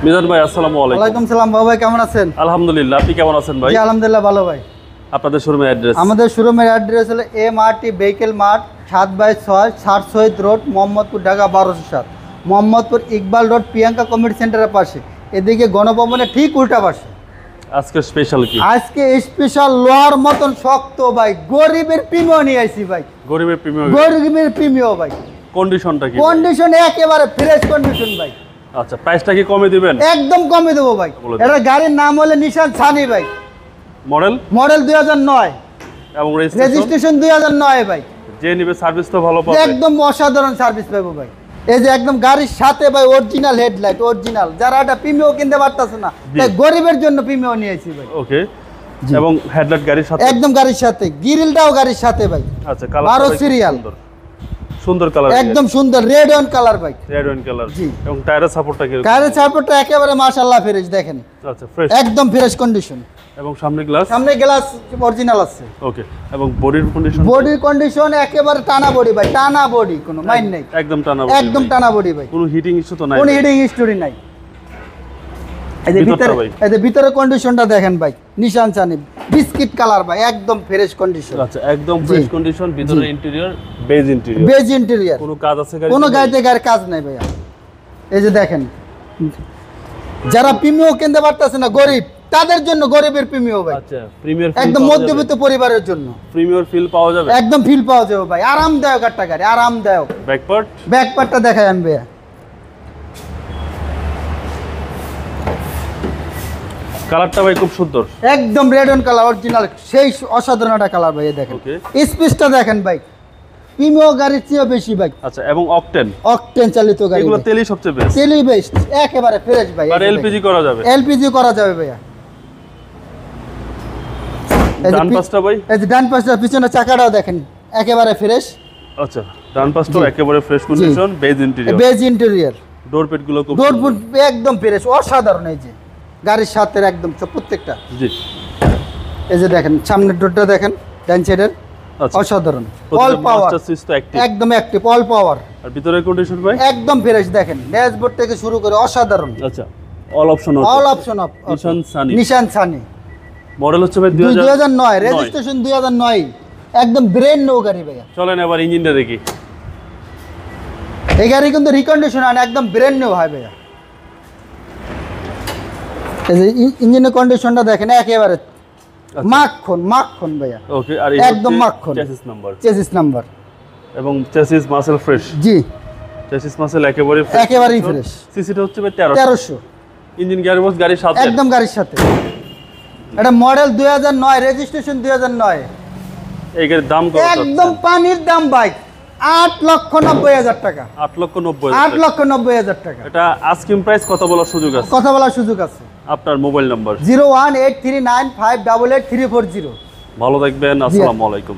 মিজান ভাই আসসালামু আলাইকুম। ওয়ালাইকুম সালাম বাবা, ভাই কেমন আছেন? আলহামদুলিল্লাহ, আপনি কেমন আছেন ভাই? জি আলহামদুলিল্লাহ ভালো ভাই। আপনাদের শোরুমের অ্যাড্রেস? আমাদের শোরুমের অ্যাড্রেস হলো এমআরটি ভেহিকেল মার্ট 7/6 ষাট Shaheed road, Mohammadpur, Dhaka 1207। Mohammadpur Iqbal road Priyanka community সেন্টারের পাশে, এদিকে গণভবনের ঠিক উল্টা পাশে। আজকে স্পেশাল কি? আজকে স্পেশাল লোহার মতন শক্ত ভাই, গরিবের প্রিমিয় নিয়ে আইছি ভাই। গরিবের প্রিমিয়াম গরিবের প্রিমিয় ভাই, কন্ডিশনটা কি? কন্ডিশন একেবারে ফ্রেশ কন্ডিশন ভাই। আচ্ছা, প্রাইসটা কি কমে দিবেন? একদম কমে দেবো ভাই। বলে দিন। এটা গাড়ির নাম হলো নিশান সানি ভাই, মডেল মডেল 2009, এবং রেজিস্ট্রেশন 2009 ভাই। যে নিবে সার্ভিস তো ভালো পাবে। একদম অসাধারণ সার্ভিস পাবো ভাই। এই যে একদম গাড়ির সাথে ভাই অরিজিনাল হেডলাইট, অরিজিনাল। যারা এটা প্রিমিও কিনতে পারতাছে না, তাই গরিবের জন্য প্রিমিও নিয়েছি ভাই। ওকে, এবং হেডলাইট গাড়ির সাথে? একদম গাড়ির সাথে, গ্রিলটাও গাড়ির সাথে ভাই। আচ্ছা, কালার 12 সিরিয়াল, সুন্দর কালার, একদম সুন্দর রেড অন কালার ভাই। Red wine colour. জি। এবং টায়ারের সাপোর্টটা কি? গাড়ির সাপোর্টটা একেবারে মাশাআল্লাহ ফ্রেশ দেখেন। আচ্ছা, ফ্রেশ, একদম ফ্রেশ কন্ডিশন। এবং সামনে গ্লাস? সামনে গ্লাস অরিজিনাল আছে। ওকে, এবং বডির কন্ডিশন? বডির কন্ডিশন একেবারে টানা বডি ভাই, টানা বডি, কোনো মাইন্ড নাই। একদম টানা, একদম টানা বডি ভাই, কোনো হিটিং ইস্যু তো নাই? কোনো হিটিং হিস্টোরি নাই। এই যে ভিতরটা ভিতরে, ভাই? এই যে ভিতরে কন্ডিশনটা দেখেন ভাই, নিশান সানি বিস্কিট কালার ভাই, একদম ফ্রেশ কন্ডিশন। আচ্ছা, একদম ফ্রেশ কন্ডিশন। ভিতরে interior beige interior, beige interior. কোনো কাজ আছে গাড়ি? কোনো গাড়িতে গাড়ির কাজ নাই ভাইয়া। এই যে দেখেন, যারা প্রিমিও কিনতে পারতেছে না, গরিব, তাদের জন্য গরিবের প্রিমিও ভাই। আচ্ছা, প্রিমিয়ার একদম মধ্যবিত্ত পরিবারের জন্য প্রিমিয়ার ফিল পাওয়া যাবে? একদম ফিল পাওয়া যাবে ভাই, আরামদায়ক একটা গাড়ি, আরামদায়ক। Back part? ব্যাক পার্টটা দেখাই আমি ভাইয়া। কালারটা ভাই খুব সুন্দর, একদম রেড অন কালার, অরিজিনাল, সেই অসাধারণ একটা কালার ভাই। এই দেখেন ওকে, স্পেসটা দেখেন ভাই, প্রিমিও গাড়ির চেয়েও বেশি ভাই। আচ্ছা, এবং অকটেন? অকটেন চালিত গাড়ি, এগুলো তেলই সবচেয়ে বেস্ট? তেলই বেস্ট, একেবারে ফ্রেশ ভাই। আর এলপিজি করা যাবে? এলপিজি করা যাবে ভাইয়া। এই যে ডান পাশটা ভাই? এই যে ডান পাশটা, পিছনে চাকাটাও দেখেন একেবারে ফ্রেশ। আচ্ছা, ডান পাশটাও একেবারে fresh condition, beige interior. Beige interior, ডোর প্যাড গুলো খুব ডোর একদম ফ্রেশ, অসাধারণ। এই যে গাড়ির সাথে একদম প্রত্যেকটা। জি। এই যে দেখেন সামনের ডোরটা দেখেন, ডান সাইডের, আচ্ছা, অসাধারণ। অল পাওয়ার, মাস্টার সুইচ তো অ্যাক্টিভ? একদম অ্যাক্টিভ, অল পাওয়ার। আর ভিতরের কন্ডিশন ভাই? একদম ফ্রেশ দেখেন, ড্যাশবোর্ড থেকে শুরু করে অসাধারণ। আচ্ছা, all option? All option of Nissan Sunny. Nissan Sunny model হচ্ছে ভাই 2009, রেজিস্ট্রেশন 2009, একদম ব্র্যান্ড নিউ গাড়ি ভাইয়া। চলেন এবার ইঞ্জিনটা দেখি। এই গাড়ি কিন্তু রিকন্ডিশন আর একদম ব্র্যান্ড নিউ হয় ভাইয়া। এই যে ইঞ্জিনের কন্ডিশনটা দেখেন, একেবারে মাখন মাখন ভাইয়া। ওকে, আর একদম মাখন। Chassis number? চেসিস নাম্বার, এবং চেসিস মাসেল ফ্রেশ? জি, চেসিস মাসেল একেবারে ফ্রেশ, একেবারেই ফ্রেশ। সিসিটা হচ্ছে ভাই 1300। 1300, ইঞ্জিন গিয়ার বক্স গাড়ির সাথে? একদম গাড়ির সাথে। এটা মডেল 2009, রেজিস্ট্রেশন 2009। এই গাড়ির দাম কত? একদম পানির দাম বাইক, 8,90,000 টাকা। 8,90,000? 8,90,000 টাকা। এটা আস্কিং প্রাইস, কত বলার সুযোগ আছে? কথা বলার সুযোগ আছে। আপনার মোবাইল নাম্বার? 01839588340। ভালো থাকবেন, আসসালামু আলাইকুম।